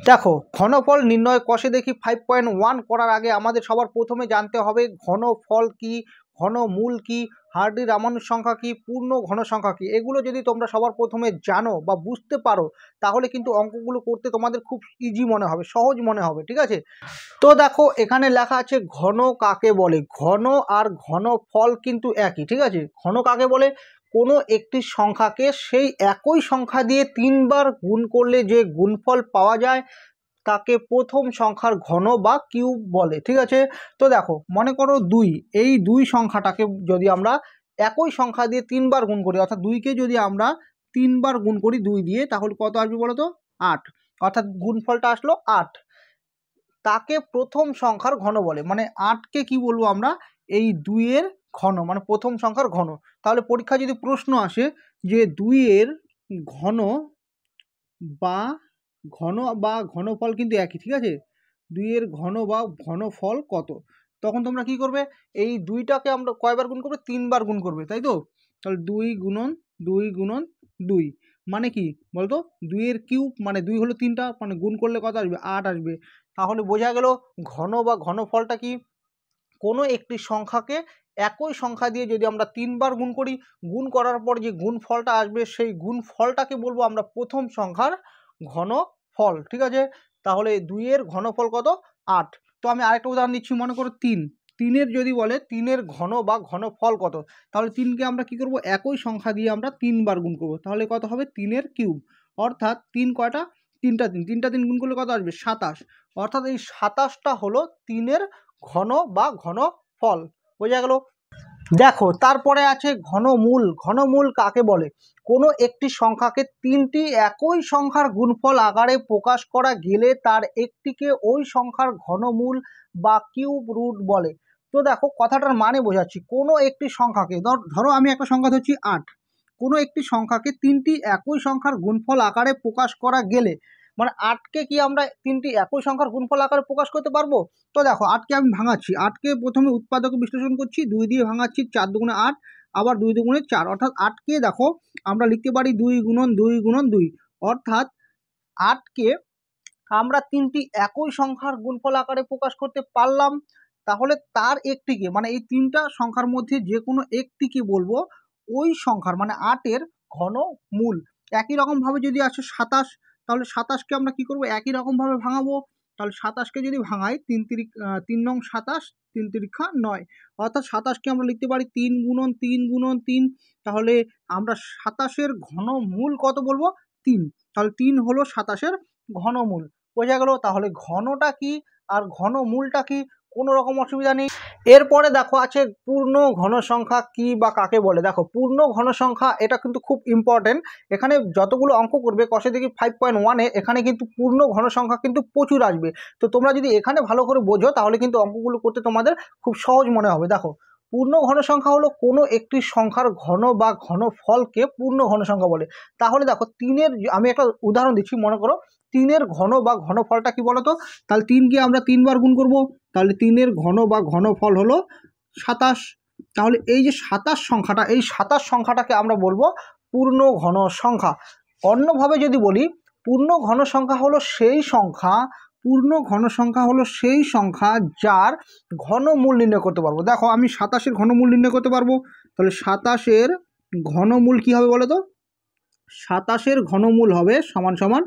দেখো ঘনফল নির্ণয় কষে দেখি 5.1 করার আগে আমাদের সবার প্রথমে জানতে হবে ঘনফল কি, ঘনমূল কি, হার্ডি রামানুজ সংখ্যা কি, পূর্ণ ঘন সংখ্যা কি। এগুলো যদি তোমরা সবার প্রথমে জানো বা বুঝতে পারো তাহলে কিন্তু অঙ্কগুলো করতে তোমাদের খুব ইজি মনে হবে, সহজ মনে হবে, ঠিক আছে। তো দেখো এখানে লেখা আছে ঘন কাকে বলে। ঘন আর ঘনফল কিন্তু একই, ঠিক আছে। ঘন কাকে বলে? কোনো একটি সংখ্যাকে সেই একই সংখ্যা দিয়ে 3 বার গুণ করলে যে গুণফল পাওয়া যায় তাকে প্রথম সংখ্যার ঘন বা কিউব বলে, ঠিক আছে। তো দেখো মনে করো 2, এই 2 সংখ্যাটাকে যদি আমরা একই সংখ্যা দিয়ে 3 বার গুণ করি, অর্থাৎ 2কে যদি আমরা 3 বার গুণ করি 2 দিয়ে, তাহলে কত আসবে বলো তো? 8, অর্থাৎ গুণফলটা আসলো 8। তাকে প্রথম সংখ্যার ঘন বলে। মানে 8কে কি বলবো আমরা? এই 2-এর ঘন, মানে প্রথম সংখ্যার ঘন। তাহলে পরীক্ষায় যদি প্রশ্ন আসে যে 2-এর ঘন বা ঘনফল কিন্তু একই, ঠিক আছে। 2-এর ঘন বা ঘনফল কত? তখন তোমরা কি করবে? এই 2টাকে আমরা কয়বার গুণ করবে? 3 বার গুণ করবে, তাই তো। তাহলে 2 গুণন 2 গুণন 2 মানে কি বলতো? 2-এর কিউব, মানে 2 হলো 3টা, মানে গুণ করলে কত আসবে? 8 আসবে। তাহলে বোঝা গেল ঘন বা ঘনফলটা কি? কোনো একটি সংখ্যাকে একই সংখ্যা দিয়ে যদি আমরা 3 বার গুণ করি, গুণ করার পর যে গুণফলটা আসবে সেই গুণফলটাকে বলবো আমরা প্রথম সংখ্যার ঘনফল, ঠিক আছে। তাহলে 2-এর ঘনফল কত? 8। তো আমি আরেকটা উদাহরণ দিচ্ছি, মনে করো 3-এর যদি বলে 3-এর ঘন বা ঘনফল কত, তাহলে 3কে আমরা কি করব? একই সংখ্যা দিয়ে আমরা 3 বার গুণ করব, তাহলে কত হবে? 3-এর কিউব। অর্থাৎ 3 কয়টা? 3টা 3 গুণ করলে কত আসবে? 27। অর্থাৎ এই 27টা হলো 3-এর ঘন বা ঘনফল। বোঝা গেল? দেখো তারপরে আছে ঘনমূল। ঘনমূল কাকে বলে? কোনো একটি সংখ্যাকে 3টি একই সংখ্যার গুণফল আকারে প্রকাশ করা গেলে তার একটিকে ওই সংখ্যার ঘনমূল বা কিউব রুট বলে। তো দেখো কথাটার মানে বোঝাচ্ছি। কোনো একটি সংখ্যাকে ধরো আমি একটা সংখ্যা ধরছি 8। কোনো একটি সংখ্যাকে 3টি একই সংখ্যার গুণফল আকারে প্রকাশ করা গেলে, মানে 8কে কি আমরা 3টি একই সংখ্যার গুণফল আকারে প্রকাশ করতে পারবো? তো দেখো 8কে আমি ভাঙাচ্ছি, 8কে প্রথমে উৎপাদকে বিশ্লেষণ করছি, 2 দিয়ে ভাঙাচ্ছি, 4 দুগুণে 8, আবার 2 দুগুণে 4, অর্থাৎ 8কে দেখো আমরা লিখতে পারি 2 গুণন 2 গুণন 2, অর্থাৎ 8কে আমরা 3টি একই সংখ্যার গুণফল আকারে প্রকাশ করতে পারলাম। তাহলে তার একটিকে, মানে এই 3টা সংখ্যার মধ্যে যে কোনো একটিকে বলবো ওই সংখ্যার, মানে 8-এর ঘনমূল। একই রকমভাবে যদি আসে 27, তাহলে 27কে আমরা কি করব? একই রকমভাবে ভাঙাবো। তাহলে 27কে যদি ভাঙাই 3 নং 27, 3 তিরিক্ষা 9, অর্থাৎ 27কে আমরা লিখতে পারি 3 গুণন 3 গুণন 3। তাহলে আমরা 27-এর ঘনমূল কত বলবো? 3। তাহলে 3 হলো 27-এর ঘনমূল। বোঝা গেল? তাহলে ঘনটা কি আর ঘনমূলটা কি, কোনো রকম অসুবিধা নেই। এরপরে দেখো আছে পূর্ণ ঘন সংখ্যা কি বা কাকে বলে। দেখো পূর্ণ ঘন সংখ্যা এটা কিন্তু খুব ইম্পর্টেন্ট। এখানে যতগুলো অঙ্ক করবে কষে দেখি 5.1-এ, এখানে কিন্তু পূর্ণ ঘন সংখ্যা কিন্তু প্রচুর আসবে। তো তোমরা যদি এখানে ভালো করে বোঝো তাহলে কিন্তু অঙ্কগুলো করতে তোমাদের খুব সহজ মনে হবে। দেখো পূর্ণ ঘন সংখ্যা হলো কোনো একটি সংখ্যার ঘন বা ঘনফলকে পূর্ণ ঘন সংখ্যা বলে। তাহলে দেখো 3-এর, আমি একটা উদাহরণ দিচ্ছি, মনে করো 3-এর ঘন বা ঘনফলটা কি বলতো? তাহলে 3কে আমরা 3 বার গুণ করব, তাহলে 3-এর ঘন বা ঘনফল হলো 27। তাহলে এই যে 27 সংখ্যাটা, এই 27 সংখ্যাটাকে আমরা বলবো পূর্ণ ঘন সংখ্যা। অন্যভাবে যদি বলি, পূর্ণ ঘন সংখ্যা হলো সেই সংখ্যা, পূর্ণ ঘন সংখ্যা হলো সেই সংখ্যা যার ঘনমূল নির্ণয় করতে পারবো। দেখো আমি 27-এর ঘনমূল নির্ণয় করতে পারবো। তাহলে 27-এর ঘনমূল কি হবে বলো তো? 27-এর ঘনমূল হবে সমান সমান,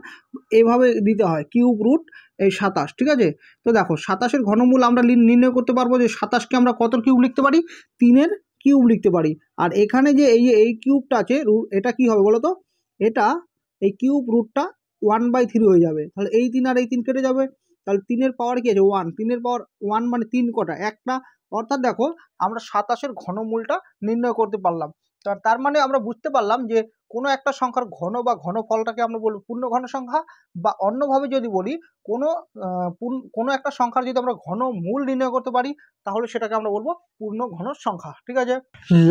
এভাবে দিতে হয় কিউব রুট এই 27, ঠিক আছে। তো দেখো 27-এর ঘনমূল আমরা নির্ণয় করতে পারবো যে 27কে আমরা কত কিউব লিখতে পারি? 3-এর কিউব লিখতে পারি। আর এখানে যে এই কিউবটা আছে, এটা কি হবে বলো তো? এটা এই কিউব রুটটা 1/3 হয়ে যাবে। তাহলে এই 3 আর এই 3 কেটে যাবে। তাহলে 3-এর পাওয়ার কি আছে? 1। 3-এর পাওয়ার 1 মানে 3 কটা? একটা। অর্থাৎ দেখো আমরা 27-এর ঘনমূলটা নির্ণয় করতে পারলাম। তার মানে আমরা বুঝতে পারলাম যে কোনো একটা সংখ্যার ঘন বা ঘনফলটাকে আমরা বলবো পূর্ণ ঘন সংখ্যা, বা অন্যভাবে যদি বলি কোনো কোনো একটা সংখ্যার যদি আমরা ঘনমূল নির্ণয় করতে পারি তাহলে সেটাকে আমরা বলবো পূর্ণ ঘন সংখ্যা, ঠিক আছে।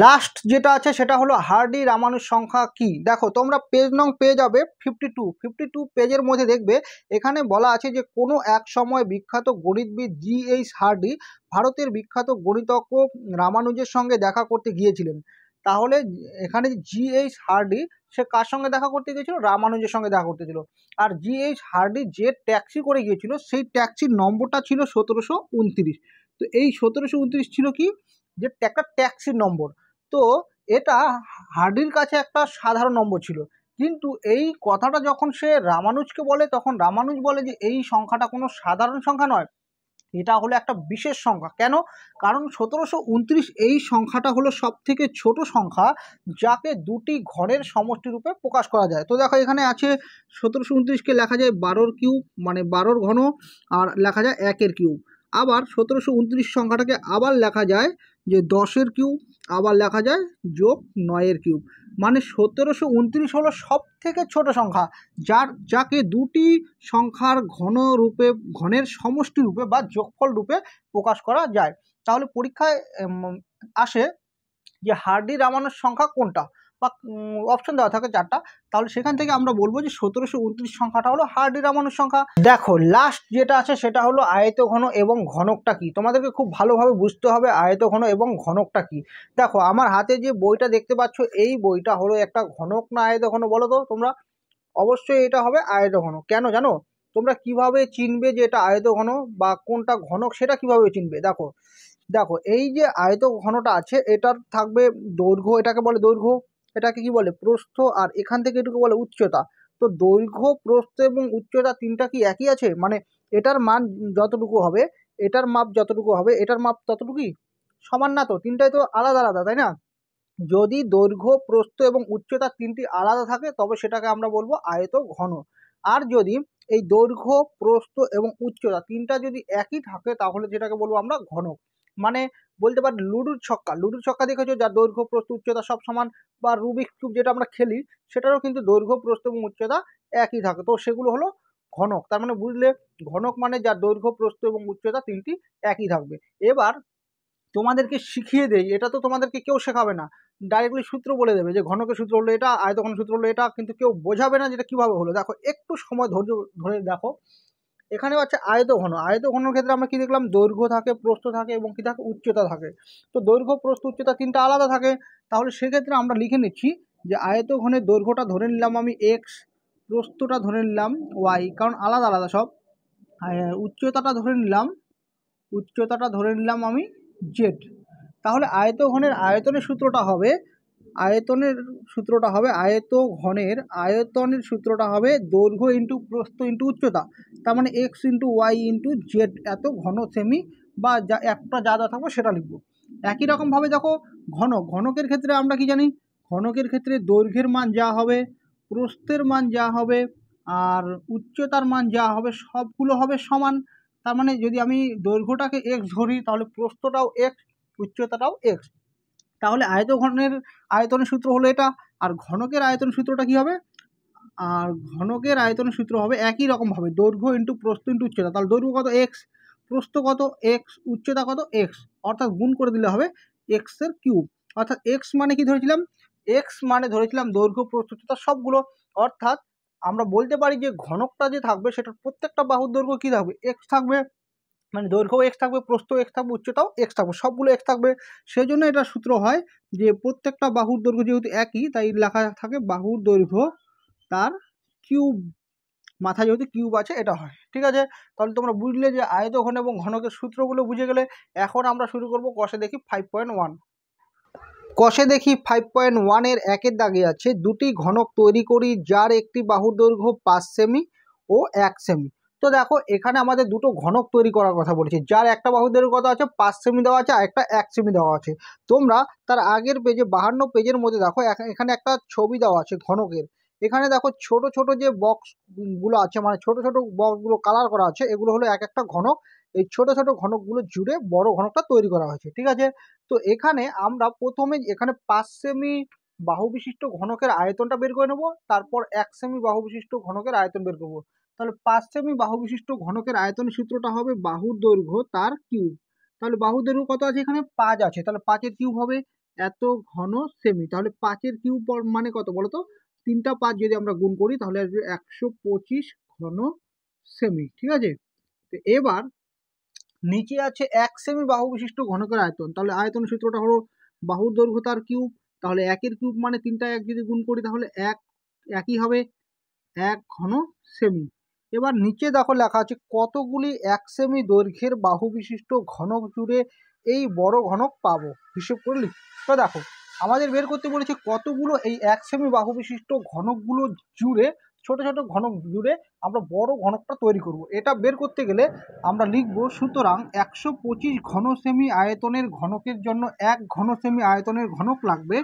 লাস্ট যেটা আছে সেটা হলো হার্ডি রামানুজ সংখ্যা কি। দেখো তোমরা পেজ নং পেয়ে যাবে 52 পেজের মধ্যে দেখবে এখানে বলা আছে যে কোনো এক সময় বিখ্যাত গণিতবিদ G.H. হার্ডি ভারতের বিখ্যাত গণিতজ্ঞ রামানুজের সঙ্গে দেখা করতে গিয়েছিলেন। তাহলে এখানে জিএইচ হার্ডি সে কার সঙ্গে দেখা করতে গিয়েছিল? রামানুজের সঙ্গে দেখা করতে ছিল। আর জিএইচ হার্ডি যে ট্যাক্সি করে গিয়েছিল সেই ট্যাক্সির নম্বরটা ছিল 1729। তো এই 1729 ছিল কি, যে একটা ট্যাক্সির নম্বর। তো এটা হার্ডির কাছে একটা সাধারণ নম্বর ছিল, কিন্তু এই কথাটা যখন সে রামানুজকে বলে তখন রামানুজ বলে যে এই সংখ্যাটা কোনো সাধারণ সংখ্যা নয়, এটা হলো একটা বিশেষ সংখ্যা। কেন? কারণ 1729 এই সংখ্যাটা হলো সব থেকে ছোট সংখ্যা যাকে দুটি ঘনের সমষ্টি রূপে প্রকাশ করা যায়। তো দেখো এখানে আছে 1729কে লেখা যায় 12 কিউব, মানে 12 ঘন, আর লেখা যায় 1 কিউব। আবার 1729 সংখ্যাটাকে আবার লেখা যায় যে 10 কিউব, আবার লেখা যায় যোগ 9 কিউব। মানে 1729 হলো সব থেকে ছোট সংখ্যা যাকে দুটি সংখ্যার ঘনের সমষ্টি রূপে বা যোগফল রূপে প্রকাশ করা যায়। তাহলে পরীক্ষায় আসে যে হার্ডি রামানুজ সংখ্যা কোনটা, বা অপশন দেওয়া থাকে 4টা, তাহলে সেখান থেকে আমরা বলবো যে 1729 সংখ্যাটা হলো হার্ডি রামানুজ সংখ্যা। দেখো লাস্ট যেটা আছে সেটা হলো আয়তঘন এবং ঘনকটা কি। তোমাদেরকে খুব ভালোভাবে বুঝতে হবে আয়তঘন এবং ঘনকটা কি। দেখো আমার হাতে যে বইটা দেখতে পাচ্ছ এই বইটা হলো একটা ঘনক না আয়তঘন বলো তো তোমরা? অবশ্যই এটা হবে আয়তঘন। কেন জানো? তোমরা কিভাবে চিনবে যে এটা আয়তঘন বা কোনটা ঘনক, সেটা কিভাবে চিনবে? দেখো দেখো এই যে আয়তঘনটা আছে এটার থাকবে দৈর্ঘ্য, এটাকে বলে দৈর্ঘ্য, এটাকে কি বলে প্রস্থ, আর এখান থেকে এটুকু বলে উচ্চতা। তো দৈর্ঘ্য, প্রস্থ এবং উচ্চতা তিনটা কি একই আছে? মানে এটার মান যতটুকু হবে, এটার মাপ যতটুকু হবে, এটার মাপ ততটুকুই সমান না, তো তিনটাই তো আলাদা আলাদা, তাই না? যদি দৈর্ঘ্য, প্রস্থ এবং উচ্চতা তিনটি আলাদা থাকে তবে সেটাকে আমরা বলবো আয়তঘন। আর যদি এই দৈর্ঘ্য, প্রস্থ এবং উচ্চতা তিনটা যদি একই থাকে তাহলে যেটাকে বলবো আমরা ঘনক। মানে বলতে পারি লুডুর ছক্কা দেখেছো, যার দৈর্ঘ্য, প্রস্থ, উচ্চতা সব সমান, বা রুবিক কিউব যেটা আমরা খেলি সেটারও কিন্তু দৈর্ঘ্য, প্রস্থ এবং উচ্চতা একই থাকে, তো সেগুলো হলো ঘনক। তার মানে বুঝলে, ঘনক মানে যার দৈর্ঘ্য, প্রস্থ এবং উচ্চতা তিনটি একই থাকবে। এবার তোমাদেরকে শিখিয়ে দেই, এটা তো তোমাদেরকে কেউ শেখাবে না, ডাইরেক্টলি সূত্র বলে দেবে যে ঘনকের সূত্র হলো এটা, আয়তঘন সূত্র হলো এটা, কিন্তু কেউ বোঝাবে না যেটা কীভাবে হলো। দেখো একটু সময় ধৈর্য ধরে দেখো, এখানে হচ্ছে আয়তঘন। আয়তঘনের ক্ষেত্রে আমরা কি দেখলাম? দৈর্ঘ্য থাকে, প্রস্থ থাকে এবং কি থাকে? উচ্চতা থাকে। তো দৈর্ঘ্য, প্রস্থ, উচ্চতা তিনটা আলাদা থাকে। তাহলে সেক্ষেত্রে আমরা লিখে নিচ্ছি যে আয়তঘনের দৈর্ঘ্যটা ধরে নিলাম আমি এক্স, প্রস্থটা ধরে নিলাম ওয়াই, কারণ আলাদা আলাদা সব। উচ্চতাটা ধরে নিলাম আমি জেড। তাহলে আয়তঘনের আয়তনের সূত্রটা হবে দৈর্ঘ্য ইন্টু প্রস্থ ইন্টু উচ্চতা। তার মানে x into y into z এত ঘন সেমি, বা যা একটা যা থাকবে সেটা লিখবো। একই রকমভাবে দেখো ঘনকের ক্ষেত্রে আমরা কি জানি? ঘনকের ক্ষেত্রে দৈর্ঘ্যের মান যা হবে, প্রস্থের মান যা হবে, আর উচ্চতার মান যা হবে সবগুলো হবে সমান। তার মানে যদি আমি দৈর্ঘ্যটাকে এক্স ধরি তাহলে প্রস্থটাও এক্স, উচ্চতাটাও এক্স। তাহলে আয়তনের সূত্র হলো এটা। আর ঘনকের আয়তনের সূত্রটা কি হবে? আর ঘনকের আয়তনের সূত্র হবে একই রকমভাবে দৈর্ঘ্য ইন্টু প্রস্থ ইন্টু উচ্চতা। তাহলে দৈর্ঘ্য কত? এক্স, প্রস্থ কত? এক্স, উচ্চতা কত? এক্স, অর্থাৎ গুণ করে দিলে হবে এক্সের কিউব। অর্থাৎ এক্স মানে কি ধরেছিলাম? এক্স মানে ধরেছিলাম দৈর্ঘ্য, প্রস্থ, উচ্চতা সবগুলো। অর্থাৎ আমরা বলতে পারি যে ঘনকটা যে থাকবে সেটার প্রত্যেকটা বাহুর দৈর্ঘ্য কী থাকবে? এক্স থাকবে। মানে দৈর্ঘ্যও এক্স থাকবে, প্রস্থ এক্স থাকবে, উচ্চতাও এক্স থাকবে, সবগুলো এক্স থাকবে। সেই জন্য এটা সূত্র হয় যে প্রত্যেকটা বাহুর দৈর্ঘ্য যেহেতু একই তাই লেখা থাকে বাহুর দৈর্ঘ্য তার কিউব, মাথায় যেহেতু কিউব আছে এটা হয়। ঠিক আছে, তাহলে তোমরা বুঝলে যে আয়তঘন এবং ঘনকের সূত্রগুলো বুঝে গেলে। এখন আমরা শুরু করব কষে দেখি 5.1। কষে দেখি 5.1 একের দাগে আছে দুটি ঘনক তৈরি করি যার একটি বাহুর দৈর্ঘ্য 5 সেমি ও 1 সেমি। তো দেখো এখানে আমাদের দুটো ঘনক তৈরি করার কথা বলেছি, যার একটা বাহুর দৈর্ঘ্য কত আছে? 5 সেমি দেওয়া আছে, আর একটা 1 সেমি দেওয়া আছে। তোমরা তার আগের পেজে 52 পেজের মধ্যে দেখো এখানে একটা ছবি দেওয়া আছে ঘনকের। এখানে দেখো ছোট ছোট যে বক্সগুলো আছে, মানে ছোট ছোট বক্সগুলো কালার করা আছে, এগুলো হলো এক একটা ঘনক। এই ছোট ছোট ঘনকগুলো জুড়ে বড় ঘনকটা তৈরি করা হয়েছে। ঠিক আছে, তো এখানে আমরা প্রথমে এখানে 5 সেমি বাহু বিশিষ্ট ঘনকের আয়তনটা বের করে নেব, তারপর 1 সেমি বাহু বিশিষ্ট ঘনকের আয়তন বের করব। তাহলে 5 সেমি বাহু বিশিষ্ট ঘনকের আয়তনের সূত্রটা হবে বাহুর দৈর্ঘ্য তার কিউব। তাহলে বাহুর দৈর্ঘ্য কত আছে? এখানে 5 আছে, তাহলে 5-এর কিউব হবে এত ঘন সেমি। তাহলে 5-এর কিউব মানে কত বলো তো? 3টা 5 যদি আমরা গুণ করি তাহলে আসবে 125 ঘন সেমি। ঠিক আছে, তো এবার নিচে আছে 1 সেমি বাহু বিশিষ্ট ঘনকের আয়তন। তাহলে আয়তন সূত্রটা হলো বাহুর দৈর্ঘ্য তার কিউব। তাহলে 1-এর কিউব মানে 3টা 1 যদি গুণ করি তাহলে একই হবে, 1 ঘন সেমি। এবার নিচে দেখো লেখা আছে কতগুলি 1 সেমি দৈর্ঘ্যের বাহু বিশিষ্ট ঘনক জুড়ে এই বড় ঘনক পাবো, হিসেব করে লিখ। তো দেখো আমাদের বের করতে বলেছে কতগুলো এই 1 সেমি বাহু বিশিষ্ট ঘনকগুলো জুড়ে, ছোট ছোট ঘনক জুড়ে আমরা বড় ঘনকটা তৈরি করব। এটা বের করতে গেলে আমরা লিখব, সুতরাং 125 ঘন সেমি আয়তনের ঘনকের জন্য 1 ঘন সেমি আয়তনের ঘনক লাগবে।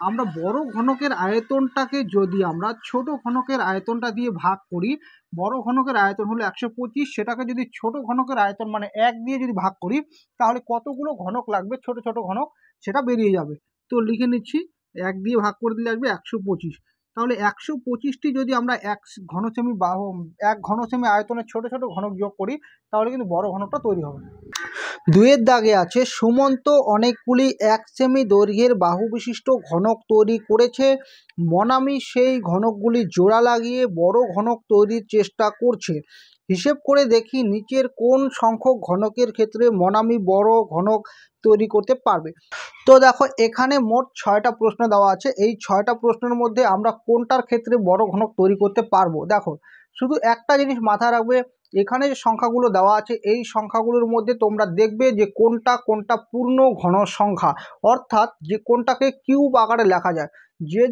আমরা বড় ঘনকের আয়তনটাকে যদি আমরা ছোট ঘনকের আয়তনটা দিয়ে ভাগ করি, বড় ঘনকের আয়তন হলো 125, সেটাকে যদি ছোট ঘনকের আয়তন মানে 1 দিয়ে যদি ভাগ করি তাহলে কতগুলো ঘনক লাগবে, ছোট ছোট ঘনক, সেটা বেরিয়ে যাবে। তো লিখে নিচ্ছি, 1 দিয়ে ভাগ করে দিলে আসবে 125। তাহলে 125টি যদি আমরা 1 ঘন সেমি আয়তনের ছোট ছোট ঘনক যোগ করি তাহলে কিন্তু বড় ঘনকটা তৈরি হবে। 2-এর দাগে আছে সুমন্ত অনেকগুলি 1 সেমি দৈর্ঘ্যের বাহু বিশিষ্ট ঘনক তৈরি করেছে। মনামি সেই ঘনকগুলি জোড়া লাগিয়ে বড় ঘনক তৈরির চেষ্টা করছে। হিসেব করে দেখি নিচের কোন সংখ্যক ঘনকের ক্ষেত্রে মনামি বড় ঘনক তৈরি করতে পারবে। তো দেখো এখানে মোট 6টা প্রশ্ন দেওয়া আছে। এই 6টা প্রশ্নের মধ্যে আমরা কোনটার ক্ষেত্রে বড় ঘনক তৈরি করতে পারবো। দেখো শুধু একটা জিনিস মাথায় রাখবে, এখানে যে সংখ্যাগুলো দেওয়া আছে এই সংখ্যাগুলোর মধ্যে তোমরা দেখবে যে কোনটা কোনটা পূর্ণ ঘন সংখ্যা, অর্থাৎ যে কোনটাকে কিউব আকারে লেখা যায়।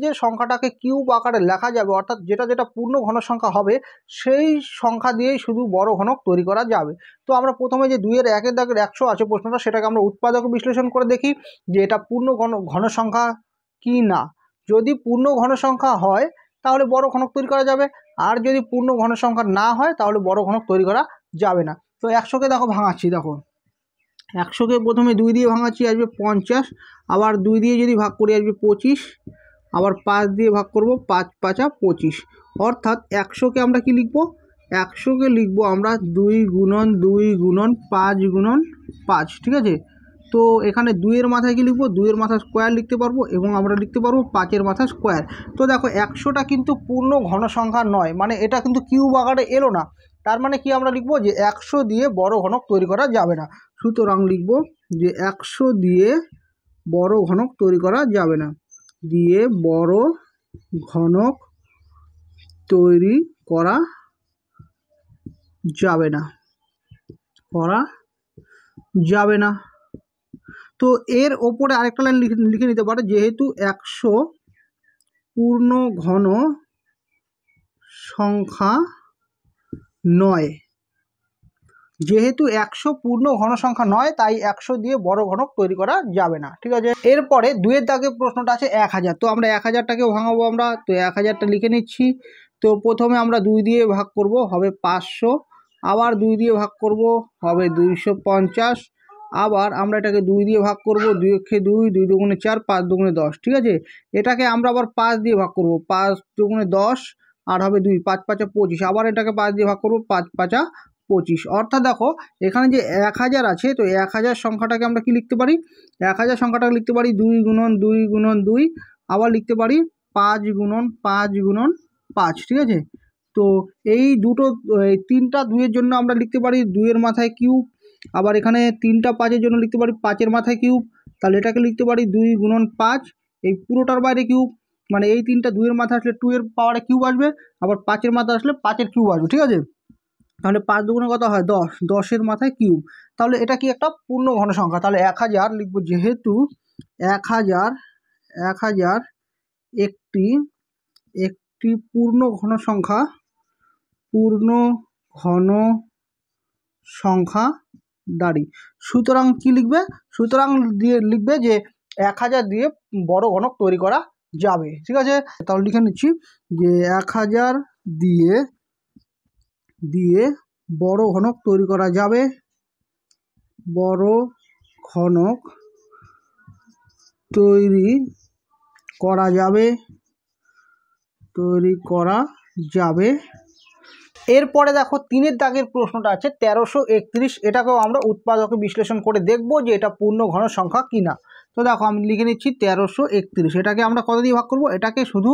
যে সংখ্যাটাকে কিউব আকারে লেখা যাবে, অর্থাৎ যেটা যেটা পূর্ণ ঘন সংখ্যা হবে সেই সংখ্যা দিয়েই শুধু বড় ঘনক তৈরি করা যাবে। তো আমরা প্রথমে যে 2-এর 1-এর দাগের 100 আছে প্রশ্নটা, সেটাকে আমরা উৎপাদক বিশ্লেষণ করে দেখি যে এটা পূর্ণ ঘন সংখ্যা কি না। যদি পূর্ণ ঘন সংখ্যা হয় তাহলে বড় ঘনক তৈরি করা যাবে, আর যদি পূর্ণ ঘন সংখ্যা না হয় তাহলে বড় ঘনক তৈরি করা যাবে না। তো 100কে দেখো ভাঙাচ্ছি, দেখো 100কে প্রথমে 2 দিয়ে ভাঙাচ্ছি আসবে 50, আবার 2 দিয়ে যদি ভাগ করি আসবে 25, আবার 5 দিয়ে ভাগ করব, 5 5 25। অর্থাৎ 100কে আমরা কি লিখব, 100কে লিখব আমরা 2 গুণন 2 গুণন 5 গুণন 5, ঠিক আছে। তো এখানে 2-এর মাথায় কি লিখবো, 2-এর মাথায় স্কোয়ার লিখতে পারবো এবং আমরা লিখতে পারবো 5-এর মাথায় স্কোয়ার। তো দেখো 100টা কিন্তু পূর্ণ ঘন সংখ্যা নয়, মানে এটা কিন্তু কিউব আকারে এলো না। তার মানে কি আমরা লিখবো যে 100 দিয়ে বড় ঘনক তৈরি করা যাবে না। সুতরাং লিখবো যে 100 দিয়ে বড় ঘনক তৈরি করা যাবে না, দিয়ে বড় ঘনক তৈরি করা যাবে না, তো এর ওপরে আরেকটা লাইন লিখে নিতে পারে, যেহেতু 100 পূর্ণ ঘন সংখ্যা নয়, যেহেতু 100 পূর্ণ ঘন সংখ্যা নয় তাই 100 দিয়ে বড় ঘনক তৈরি করা যাবে না, ঠিক আছে। এরপরে 2-এর দাগে প্রশ্নটা আছে 1000। তো আমরা 1000টাকে ভাঙাবো আমরা, তো 1000টা লিখে নিচ্ছি। তো প্রথমে আমরা 2 দিয়ে ভাগ করব, হবে 500, আবার 2 দিয়ে ভাগ করব, হবে 250, আবার আমরা এটাকে 2 দিয়ে ভাগ করব, 2 একে 2, 2 দুগুণে 4, 5 দুগুণে 10, ঠিক আছে। এটাকে আমরা আবার 5 দিয়ে ভাগ করব, 5 দুগুণে 10, আর হবে 2, 5 5 25, আবার এটাকে 5 দিয়ে ভাগ করব, 5 5 25। অর্থাৎ দেখো এখানে যে 1000 আছে, তো 1000 সংখ্যাটাকে আমরা কি লিখতে পারি, 1000 সংখ্যাটাকে লিখতে পারি 2 গুণন 2 গুণন 2, আবার লিখতে পারি 5 গুণন 5 গুণন 5, ঠিক আছে। তো এই দুটো 3টা 2-এর জন্য আমরা লিখতে পারি 2-এর মাথায় কিউব, আবার এখানে 3টা 5-এর জন্য লিখতে পারি 5-এর মাথায় কিউব। তাহলে এটাকে লিখতে পারি 2 গুণন 5, এই পুরোটার বাইরে কিউব, মানে এই 3টা 2-এর মাথায় আসলে 2-এর পাওয়ারে কিউব আসবে, আবার 5-এর মাথায় আসলে 5-এর কিউব আসবে, ঠিক আছে। তাহলে 5 দুগুণে কত হয় 10, 10-এর মাথায় কিউব। তাহলে এটা কি একটা পূর্ণ ঘন সংখ্যা, তাহলে 1000 লিখব, যেহেতু 1000 একটি পূর্ণ ঘন সংখ্যা দাঁড়ি। সুতরাং কি লিখবে, সুতরাং দিয়ে লিখবে যে 1000 দিয়ে বড় ঘনক তৈরি করা যাবে, ঠিক আছে। তাহলে লিখে নিচ্ছি যে 1000 দিয়ে বড় ঘনক তৈরি করা যাবে, বড় ঘনক তৈরি করা যাবে। এরপরে দেখো 3-এর দাগের প্রশ্নটা আছে 1331, এটাকেও আমরা উৎপাদকে বিশ্লেষণ করে দেখব যে এটা পূর্ণ ঘন সংখ্যা কিনা। তো দেখো আমি লিখে নিচ্ছি 1331, এটাকে আমরা কত দিয়ে ভাগ করব, এটাকে শুধু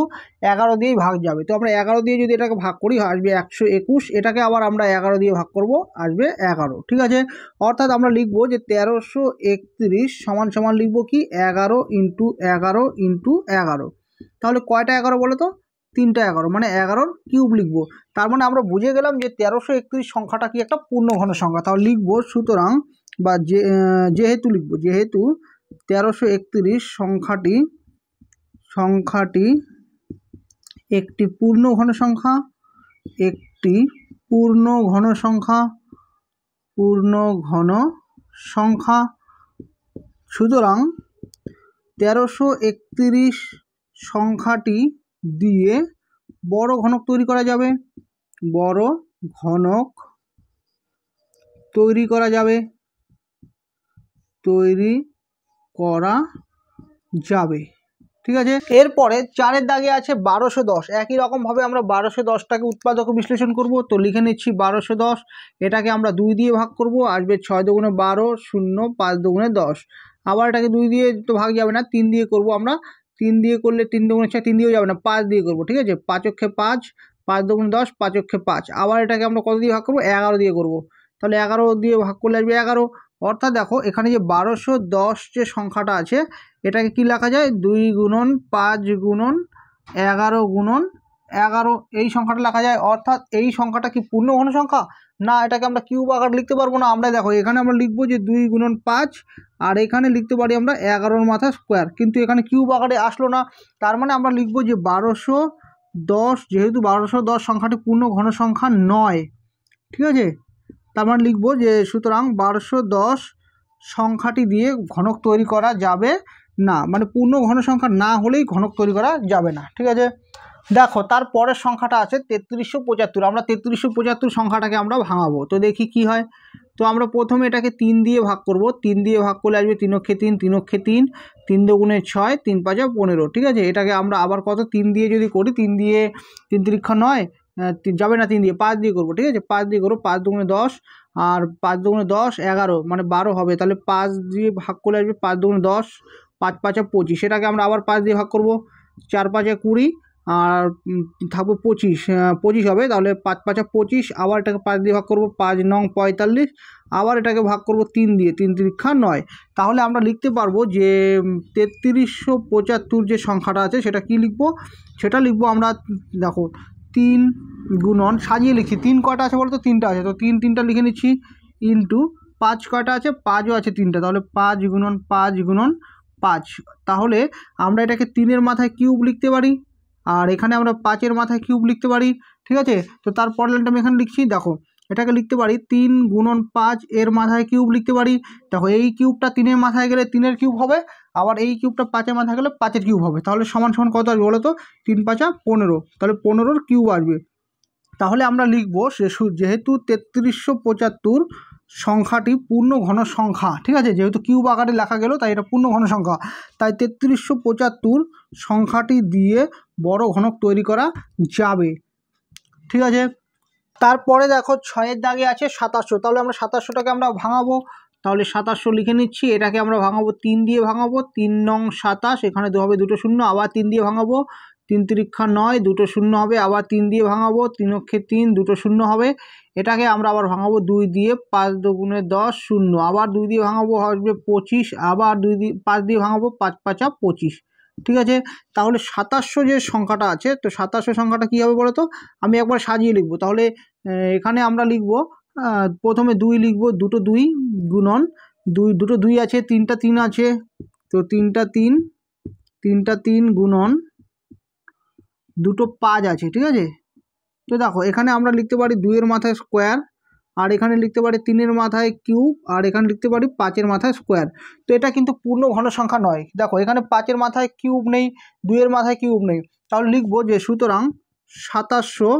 11 দিয়েই ভাগ যাবে। তো আমরা 11 দিয়ে যদি এটাকে ভাগ করি আসবে 121, এটাকে আবার আমরা 11 দিয়ে ভাগ করব আসবে 11, ঠিক আছে। অর্থাৎ আমরা লিখবো যে 1331 সমান সমান লিখবো কি 11 ইন্টু 11 ইন্টু 11। তাহলে কয়টা 11 বলো তো, 3টা 11, মানে 11-র কিউব লিখবো। তার মানে আমরা বুঝে গেলাম যে 1331 সংখ্যাটা কি একটা পূর্ণ ঘন সংখ্যা। তাহলে লিখবো সুতরাং বা যেহেতু লিখবো, যেহেতু 1331 সংখ্যাটি একটি পূর্ণ ঘন সংখ্যা, একটি পূর্ণ ঘন সংখ্যা, সুতরাং 1331 সংখ্যাটি দিয়ে বড় ঘনক তৈরি করা যাবে, বড় ঘনক তৈরি করা যাবে, ঠিক আছে। এরপরে 4-এর দাগে আছে 1210। একই রকমভাবে আমরা 1210টাকে উৎপাদক বিশ্লেষণ করব। তো লিখে নিচ্ছি 1210, এটাকে আমরা 2 দিয়ে ভাগ করব, আসবে 6 দুগুণে 12, 0, 5 দুগুণে 10। আবার এটাকে 2 দিয়ে তো ভাগ যাবে না, 3 দিয়ে করব আমরা। 3 দিয়ে করলে 3 দুগুণে 6, 3 দিয়েও যাবে না, 5 দিয়ে করব, ঠিক আছে। 5 অক্ষে 5, 5 দুগুণে 10, 5 অক্ষে 5। আবার এটাকে আমরা কত দিয়ে ভাগ করব, 11 দিয়ে করব। তাহলে 11 দিয়ে ভাগ করলে আসবে 11। অর্থাৎ দেখো এখানে যে 1210 যে সংখ্যাটা আছে, এটাকে কি লেখা যায়, 2 গুণন 5 গুণন 11 গুণন 11, এই সংখ্যাটা লেখা যায়। অর্থাৎ এই সংখ্যাটা কি পূর্ণ ঘন সংখ্যা না, এটাকে আমরা কিউব আকারে লিখতে পারবো না। আমরা দেখো এখানে আমরা লিখবো যে 2 গুণন 5, আর এখানে লিখতে পারি আমরা 11-র মাথা স্কোয়ার, কিন্তু এখানে কিউব আকারে আসলো না। তার মানে আমরা লিখবো যে 1210, যেহেতু 1210 সংখ্যাটি পূর্ণ ঘন সংখ্যা নয়, ঠিক আছে। তার মানে লিখবো যে সুতরাং 1210 সংখ্যাটি দিয়ে ঘনক তৈরি করা যাবে না, মানে পূর্ণ ঘন সংখ্যা না হলেই ঘনক তৈরি করা যাবে না, ঠিক আছে। দেখো তারপরের সংখ্যাটা আছে 3375। আমরা 3375 সংখ্যাটাকে আমরা ভাঙাবো। তো দেখি কি হয়। তো আমরা প্রথমে এটাকে 3 দিয়ে ভাগ করব। 3 দিয়ে ভাগ করলে আসবে 3 অক্ষে 3, 3 অক্ষে 3, 3 দুগুণে 6, 3 5 15, ঠিক আছে। এটাকে আমরা আবার কত 3 দিয়ে যদি করি, 3 দিয়ে 3 তিরিক্ষা 9, যাবে না, 3 দিয়ে 5 দিয়ে করবো, ঠিক আছে। 5 দিয়ে করবো, 5 দুগুণে 10, আর 5 দুগুণে 10 11, মানে 12 হবে। তাহলে 5 দিয়ে ভাগ করলে আসবে 5 দুগুণে 10, 5 5 25। সেটাকে আমরা আবার 5 দিয়ে ভাগ করব, 4 5 20, আর থাকবে 25 হবে। তাহলে 5 5 25, আবার এটাকে 5 দিয়ে ভাগ করব, 5 9 45, আবার এটাকে ভাগ করব 3 দিয়ে, 3 তিরিক্ষা 9। তাহলে আমরা লিখতে পারবো যে 3375 যে সংখ্যাটা আছে সেটা কি লিখবো, সেটা লিখবো আমরা দেখো 3 গুণন, সাজিয়ে লিখছি, 3 কয়টা আছে বলতো, 3টা আছে। তো 3টা লিখে নিচ্ছি, ইন্টু 5 কয়টা আছে, 5ও আছে 3টা, তাহলে 5 গুণন 5 গুণন 5। তাহলে আমরা এটাকে 3-এর মাথায় কিউব লিখতে পারি, আর এখানে আমরা 5-এর মাথায় কিউব লিখতে পারি, ঠিক আছে। তো তারপর লাইনটা আমি এখানে লিখছি, দেখো এটাকে লিখতে পারি 3 গুণন 5 এর মাথায় কিউব লিখতে পারি। দেখো এই কিউবটা 3-এর মাথায় গেলে 3-এর কিউব হবে, আবার এই কিউবটা 5-এর মাথায় গেলে 5-এর কিউব হবে। তাহলে সমান সমান কত আসবে বলো তো, 3 5 15, তাহলে 15-র কিউব আসবে। তাহলে আমরা লিখবো যেহেতু 3375 সংখ্যাটি পূর্ণ ঘন সংখ্যা, ঠিক আছে, যেহেতু কিউব আকারে লেখা গেল তাই এটা পূর্ণ ঘন সংখ্যা, তাই 3375 সংখ্যাটি দিয়ে বড় ঘনক তৈরি করা যাবে, ঠিক আছে। তারপরে দেখো 6-এর দাগে আছে 2700। তাহলে আমরা 2700টাকে আমরা ভাঙাবো। তাহলে 2700 লিখে নিচ্ছি, এটাকে আমরা ভাঙাবো 3 দিয়ে ভাঙাবো, 3 নং 27, এখানে হবে 2টো শূন্য, আবার 3 দিয়ে ভাঙাবো, 3 তিরিক্ষা 9, 2টো শূন্য হবে, আবার 3 দিয়ে ভাঙাবো, 3 অক্ষে 3, 2টো শূন্য হবে। এটাকে আমরা আবার ভাঙাবো 2 দিয়ে, 5 দুগুণে 10, 0, আবার 2 দিয়ে ভাঙাবো আসবে 25, আবার 5 দিয়ে ভাঙাবো, 5 5 25, ঠিক আছে। তাহলে 2700 যে সংখ্যাটা আছে, তো 2700 সংখ্যাটা কী হবে বলো তো, আমি একবার সাজিয়ে লিখবো। তাহলে এখানে আমরা লিখব, প্রথমে 2 লিখব, 2টো 2 গুণন 2, 2টো 2 আছে, 3টা 3 আছে, তো 3টা 3 গুণন 2টো 5 আছে, ঠিক আছে। তো দেখো এখানে আমরা লিখতে পারি 2-এর মাথায় স্কোয়ার, আর এখানে লিখতে পারি 3-এর মাথায় কিউব, আর এখানে লিখতে পারি 5-এর মাথায় স্কোয়ার। তো এটা কিন্তু পূর্ণ ঘন সংখ্যা নয়। দেখো এখানে 5-এর মাথায় কিউব নেই, 2-এর মাথায় কিউব নেই। তাহলে লিখবো যে সুতরাং 2700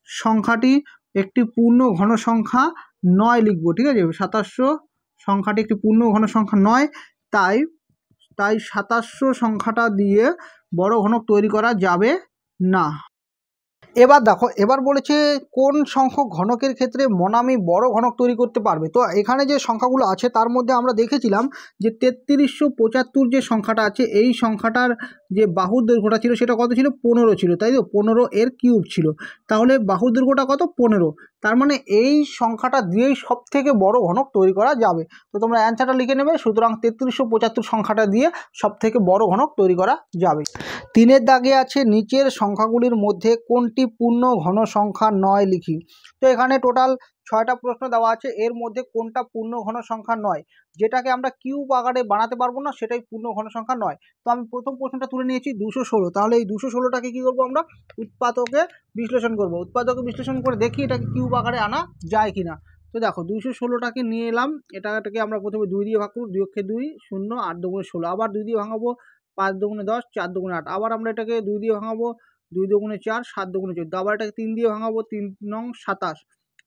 সংখ্যাটি একটি পূর্ণ ঘন সংখ্যা নয় লিখবো, ঠিক আছে। 2700 সংখ্যাটি একটি পূর্ণ ঘন সংখ্যা নয়, তাই 2700 সংখ্যাটা দিয়ে বড় ঘনক তৈরি করা যাবে না। এবার দেখো, এবার বলেছে কোন সংখ্যক ঘনকের ক্ষেত্রে মনামি বড় ঘনক তৈরি করতে পারবে। তো এখানে যে সংখ্যাগুলো আছে তার মধ্যে আমরা দেখেছিলাম যে 3375 যে সংখ্যাটা আছে, এই সংখ্যাটার যে বাহুর দৈর্ঘ্যটা ছিল সেটা কত ছিল, 15 ছিল, তাই তো, 15 এর কিউব ছিল। তাহলে বাহুর দৈর্ঘ্যটা কত, 15। তার মানে এই সংখ্যাটা দিয়েই সব থেকে বড় ঘনক তৈরি করা যাবে। তো তোমরা অ্যান্সারটা লিখে নেবে। সুতরাং 3375 সংখ্যাটা দিয়ে সব থেকে বড় ঘনক তৈরি করা যাবে। 3-এর দাগে আছে নিচের সংখ্যাগুলির মধ্যে কোনটি পূর্ণ ঘন সংখ্যা নয় লিখি। তো এখানে টোটাল 6টা প্রশ্ন দেওয়া আছে, এর মধ্যে কোনটা পূর্ণ ঘন সংখ্যা নয়, যেটাকে আমরা কিউব আকারে বানাতে পারবো না সেটাই পূর্ণ ঘন সংখ্যা নয়। তো আমি প্রথম প্রশ্নটা তুলে নিয়েছি 216। তাহলে এই 216টাকে কী করবো, আমরা উৎপাদকে বিশ্লেষণ করব। উৎপাদকে বিশ্লেষণ করে দেখি এটাকে কিউব আকারে আনা যায় কিনা। তো দেখো 216টাকে নিয়ে এলাম, এটাকে আমরা প্রথমে 2 দিয়ে ভাগ করব, 2 অক্ষে 2, 0, 8 দুগুণে 16, আবার 2 দিয়ে ভাঙাবো, 5 দুগুণে 10, 4 দুগুণে 8, আবার আমরা এটাকে 2 দিয়ে ভাঙাবো, 2 দুগুণে 4, 7 দুগুণে 14, আবার এটাকে 3 দিয়ে ভাঙাবো, 3 নং 27,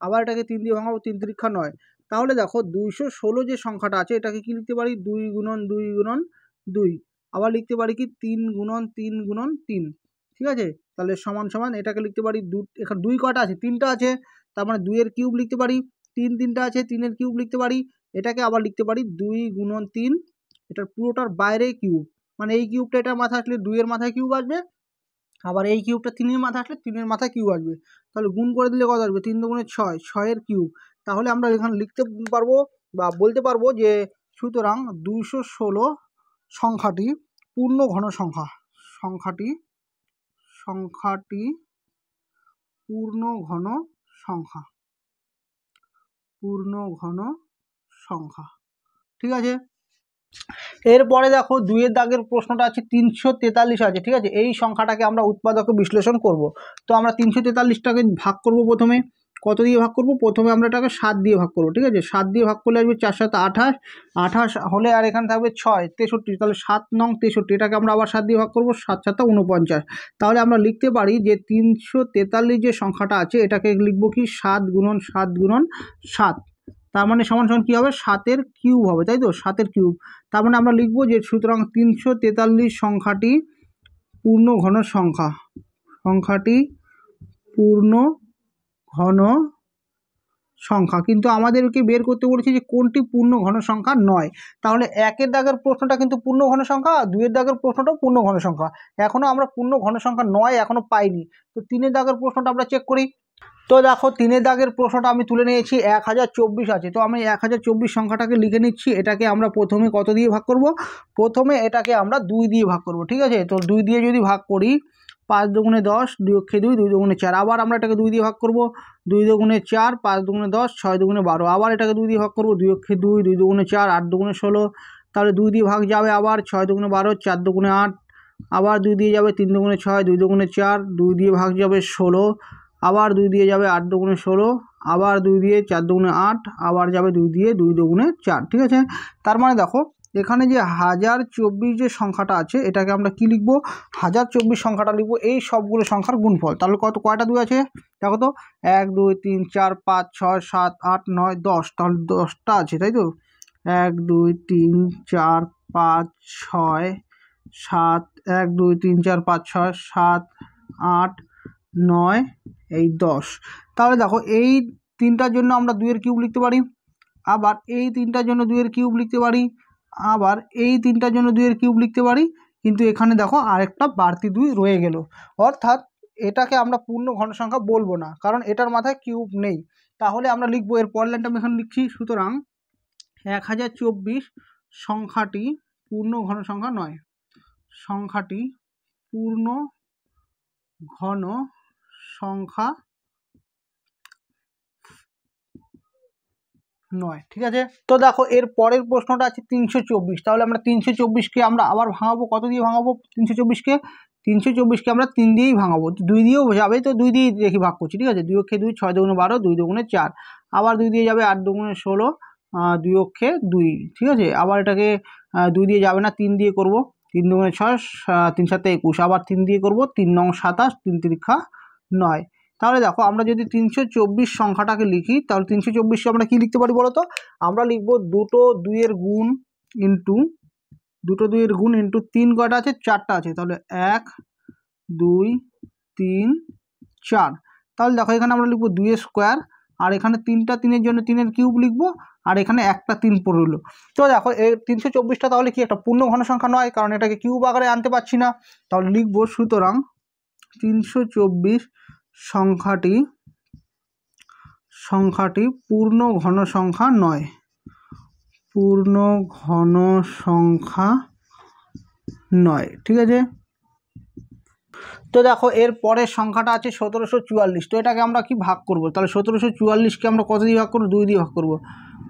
আবার এটাকে 3 দিয়ে ভাঙাবো, 3 তিরিক্ষা 9। তাহলে দেখো 216 যে সংখ্যাটা আছে এটাকে কি লিখতে পারি, 2 গুণন 2 গুণন 2, আবার লিখতে পারি কি 3 গুণন 3 গুণন 3। ঠিক আছে, তাহলে সমান সমান এটাকে লিখতে পারি এখানে 2 কটা আছে, 3টা আছে, তার মানে 2 এর কিউব লিখতে পারি, 3 3টা আছে, 3 এর কিউব লিখতে পারি। এটাকে আবার লিখতে পারি 2 গুণন 3, এটার পুরোটার বাইরে কিউব, মানে এই কিউবটা এটার মাথায় আসলে 2 এর মাথায় কিউব আসবে, আবার এই কিউবটা 3 এর মাথায় আসলে 3 এর মাথায় কিউব আসবে। তাহলে গুণ করে দিলে কত আসবে, 3 দুগুণে 6, 6 এর কিউব। তাহলে আমরা এখানে লিখতে পারবো বা বলতে পারবো যে সুতরাং 216 সংখ্যাটি পূর্ণ ঘন সংখ্যা, সংখ্যাটি পূর্ণ ঘন সংখ্যা, পূর্ণ ঘন সংখ্যা। ঠিক আছে, এরপরে দেখো 2-এর দাগের প্রশ্নটা আছে 343 আছে। ঠিক আছে, এই সংখ্যাটাকে আমরা উৎপাদকে বিশ্লেষণ করব। তো আমরা 343টাকে ভাগ করব, প্রথমে কত দিয়ে ভাগ করব, প্রথমে আমরা এটাকে 7 দিয়ে ভাগ করব। ঠিক আছে, 7 দিয়ে ভাগ করলে আসবে 4 7 28, 28 হলে আর এখানে থাকবে 6 63, তাহলে 7 নং 63, এটাকে আমরা আবার 7 দিয়ে ভাগ করব, 7 7 49। তাহলে আমরা লিখতে পারি যে 343 যে সংখ্যাটা আছে এটাকে লিখব কি 7 গুণন 7 গুণন 7, তার মানে সমান সমান কী হবে, 7-এর কিউব হবে, তাই তো, 7-এর কিউব। তার মানে আমরা লিখব যে সুতরাং 343 সংখ্যাটি পূর্ণ ঘন সংখ্যা, সংখ্যাটি পূর্ণ ঘন সংখ্যা। কিন্তু আমাদেরকে বের করতে বলেছি যে কোনটি পূর্ণ ঘন সংখ্যা নয়। তাহলে 1-এর দাগের প্রশ্নটা কিন্তু পূর্ণ ঘন সংখ্যা, 2-এর দাগের প্রশ্নটাও পূর্ণ ঘন সংখ্যা, এখনও আমরা পূর্ণ ঘন সংখ্যা নয় এখনও পাইনি। তো 3-এর দাগের প্রশ্নটা আমরা চেক করি। তো দেখো 3-এর দাগের প্রশ্নটা আমি তুলে নিয়েছি, 1024 আছে। তো আমি 1024 সংখ্যাটাকে লিখে নিচ্ছি, এটাকে আমরা প্রথমে কত দিয়ে ভাগ করব, প্রথমে এটাকে আমরা 2 দিয়ে ভাগ করব। ঠিক আছে, তো 2 দিয়ে যদি ভাগ করি, 5 দুগুণে 10, 2 অক্ষে 2, 2 দুগুণে 4, আবার আমরা এটাকে 2 দিয়ে ভাগ করব, 2 দুগুণে 4, 5 দুগুণে 10, 6 দুগুণে 12, আবার এটাকে 2 দিয়ে ভাগ করব, 2 অক্ষে 2, 2 দুগুণে 4, 8 দুগুণে 16, তাহলে 2 দিয়ে ভাগ যাবে, আবার 6 দুগুণে 12, 4 দুগুণে 8, আবার 2 দিয়ে যাবে, 3 দুগুণে 6, 2 দুগুণে 4, 2 দিয়ে ভাগ যাবে 16, আবার 2 দিয়ে যাবে 8 দুগুণে 16, আবার 2 দিয়ে 4 দুগুণে 8, আবার যাবে 2 দিয়ে 2 দুগুণে 4। ঠিক আছে, তার মানে দেখো এখানে যে 1024 যে সংখ্যাটা আছে এটাকে আমরা কি লিখব, 1024 সংখ্যাটা লিখব এই সবগুলো সংখ্যার গুণফল। তাহলে কয়টা 2 আছে, দেখো তো, 1 2 3 4 5 6 7 8 9 10, তাহলে 10টা আছে, তাই তো, 1 2 3 4 5 6 7, 1 2 3 4 5 6 7 8 9 এই 10। তাহলে দেখো এই 3টার জন্য আমরা 2 এর কিউব লিখতে পারি, আবার এই 3টার জন্য 2 এর কিউব লিখতে পারি, আবার এই 3টার জন্য 2 এর কিউব লিখতে পারি। কিন্তু এখানে দেখো আরেকটা বাড়তি 2 রয়ে গেল, অর্থাৎ এটাকে আমরা পূর্ণ ঘন সংখ্যা বলবো না, কারণ এটার মাথায় কিউব নেই। তাহলে আমরা লিখবো, এর পরের লাইনটা আমি এখানে লিখছি, সুতরাং 1024 সংখ্যাটি পূর্ণ ঘন সংখ্যা নয়, সংখ্যাটি পূর্ণ ঘন সংখ্যা নয়। ঠিক আছে, তো দেখো এর পরের প্রশ্নটা আছে 324। তাহলে আমরা 324কে আমরা আবার ভাঙাবো, কত দিয়ে ভাঙাবো 324কে, 324কে আমরা 3 দিয়েই ভাঙাবো, 2 দিয়েও যাবে, তো 2 দিয়ে দেখি ভাগ করছি। ঠিক আছে, 2 অক্ষে 2, 6 দুগুণে 12, 2 দুগুণে 4, আবার 2 দিয়ে যাবে 8 দুগুণে 16, 2 অক্ষে 2। ঠিক আছে, আবার এটাকে 2 দিয়ে যাবে না, 3 দিয়ে করব, 3 দুগুণে 6, 3 7 21, আবার 3 দিয়ে করব, 3 নং 27, 3 তিরিক্ষা 9। তাহলে দেখো আমরা যদি 324 সংখ্যাটাকে লিখি, তাহলে 324কে আমরা কি লিখতে পারি বলো তো, আমরা লিখব দুটো 2 এর গুণ ইন্টু, দুটো 2 এর গুণ ইন্টু 3 কয়টা আছে, 4টা আছে, তাহলে 1 2 3 4। তাহলে দেখো এখানে আমরা লিখবো 2 স্কোয়ার, আর এখানে 3টা 3-এর জন্য 3-এর কিউব লিখবো, আর এখানে একটা 3 পড়ে রইলো। তো দেখো এই 324টা তাহলে কি একটা পূর্ণ ঘন সংখ্যা নয়, কারণ এটাকে কিউব আকারে আনতে পারছি না। তাহলে লিখবো সুতরাং 324 সংখ্যাটি পূর্ণ ঘন সংখ্যা নয়, পূর্ণ ঘন সংখ্যা নয়। ঠিক আছে। তো দেখো এর পরের সংখ্যাটা আছে 1744। তো এটাকে আমরা কি ভাগ করব, তাহলে 1744কে আমরা কত দিয়ে ভাগ করবো? 2 দিয়ে ভাগ করব।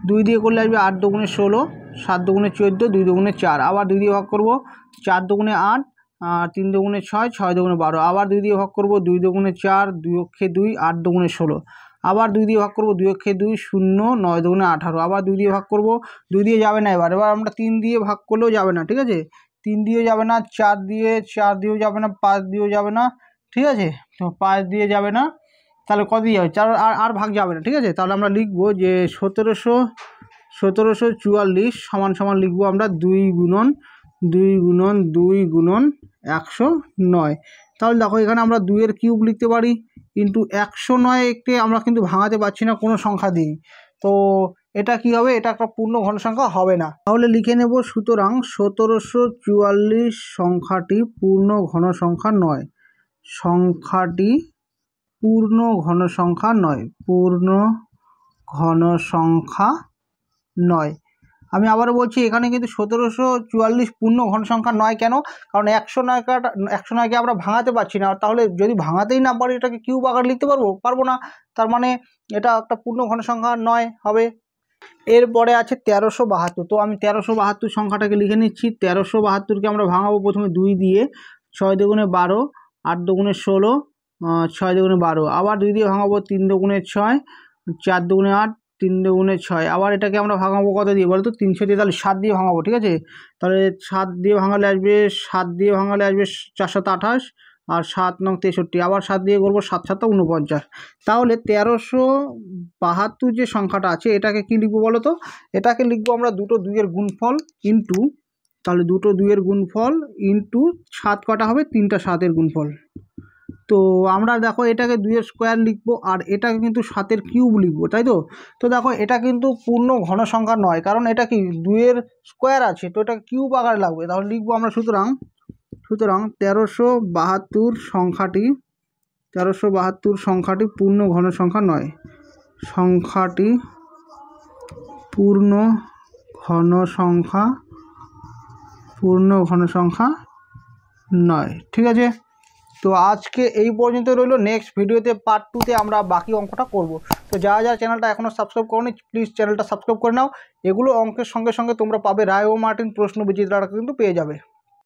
2 দিয়ে করলে আসবে 8 দুগুণে 16, 7 দুগুণে 14, 2 দুগুণে 4। আবার 2 দিয়ে ভাগ করব, 4 দুগুণে 8, 3 দুগুণে 6, 6 দুগুণে 12। আবার 2 দিয়ে ভাগ করব, 2 দুগুণে 4, 2 অক্ষে 2, 8 দুগুণে 16। আবার 2 দিয়ে ভাগ করব, 2 অক্ষে 2, 0, 9 দুগুণে 18। আবার 2 দিয়ে ভাগ করব, 2 দিয়ে যাবে না, এবার আমরা 3 দিয়ে ভাগ করলেও যাবে না। ঠিক আছে, 3 দিয়েও যাবে না, 4 দিয়েও যাবে না, 5 দিয়েও যাবে না। ঠিক আছে, তো 5 দিয়ে যাবে না, তাহলে কত দিয়ে যাবে? 4 আর ভাগ যাবে না। ঠিক আছে, তাহলে আমরা লিখবো যে 1744 সমান সমান লিখবো আমরা 2 গুণন 109। তাহলে দেখো এখানে আমরা 2-এর কিউব লিখতে পারি, কিন্তু 109কে আমরা কিন্তু ভাঙাতে পারছি না কোনো সংখ্যা দিয়েই। তো এটা কি হবে? এটা একটা পূর্ণ ঘন সংখ্যা হবে না। তাহলে লিখে নেব, সুতরাং 1744 সংখ্যাটি পূর্ণ ঘন সংখ্যা নয়, সংখ্যাটি পূর্ণ ঘন সংখ্যা নয়, পূর্ণ ঘন সংখ্যা নয়। আমি আবারও বলছি, এখানে কিন্তু 1744 পূর্ণ ঘন সংখ্যা নয়। কেন? কারণ 109কে আমরা ভাঙাতে পারছি না। তাহলে যদি ভাঙাতেই না পারি, এটাকে কিউব আকারে লিখতে পারবো না। তার মানে এটা একটা পূর্ণ ঘন সংখ্যা নয় হবে। এরপরে আছে 1372। তো আমি 1372 সংখ্যাটাকে লিখে নিচ্ছি। 1372কে আমরা ভাঙাবো প্রথমে 2 দিয়ে, 6 দুগুণে 12, 8 দুগুণে 16, 6 দুগুণে 12। আবার 2 দিয়ে ভাঙাবো, 3 দুগুণে 6, 4 দুগুণে 8, 3 দুগুণে 6। আবার এটাকে আমরা ভাঙাবো কত দিয়ে বলতো? 300 দিয়ে। তাহলে 7 দিয়ে ভাঙাবো। ঠিক আছে, তাহলে 7 দিয়ে ভাঙালে আসবে 4 7 28, আর 7 9 63। আবার 7 দিয়ে করবো, 7 7 49। তাহলে 1372 যে সংখ্যাটা আছে, এটাকে কি লিখবো বলো তো? এটাকে লিখবো আমরা দুটো 2-এর গুণফল ইন্টু, তাহলে দুটো 2-এর গুণফল ইন্টু 7 কটা হবে? 3টা 7-এর গুণফল। তো আমরা দেখো এটাকে 2-এর স্কোয়ার লিখবো, আর এটাকে কিন্তু 7-এর কিউব লিখবো, তাই তো? তো দেখো এটা কিন্তু পূর্ণ ঘন সংখ্যা নয়, কারণ এটা কি 2-এর স্কোয়ার আছে, তো এটা কিউব আকারে লাগবে। তাহলে লিখবো আমরা সুতরাং 1372 সংখ্যাটি পূর্ণ ঘন সংখ্যা নয়, সংখ্যাটি পূর্ণ ঘন সংখ্যা নয়। ঠিক আছে, তো আজকে এই পর্যন্ত রইলো। নেক্সট ভিডিওতে পার্ট 2-তে আমরা বাকি অঙ্কটা করব। তো যারা চ্যানেলটা এখনও সাবস্ক্রাইব করোনি, প্লিজ চ্যানেলটা সাবস্ক্রাইব করে নাও। এগুলো অঙ্কের সঙ্গে সঙ্গে তোমরা পাবে রায় ও মার্টিন প্রশ্ন বিচিত্রাটা কিন্তু পেয়ে যাবে।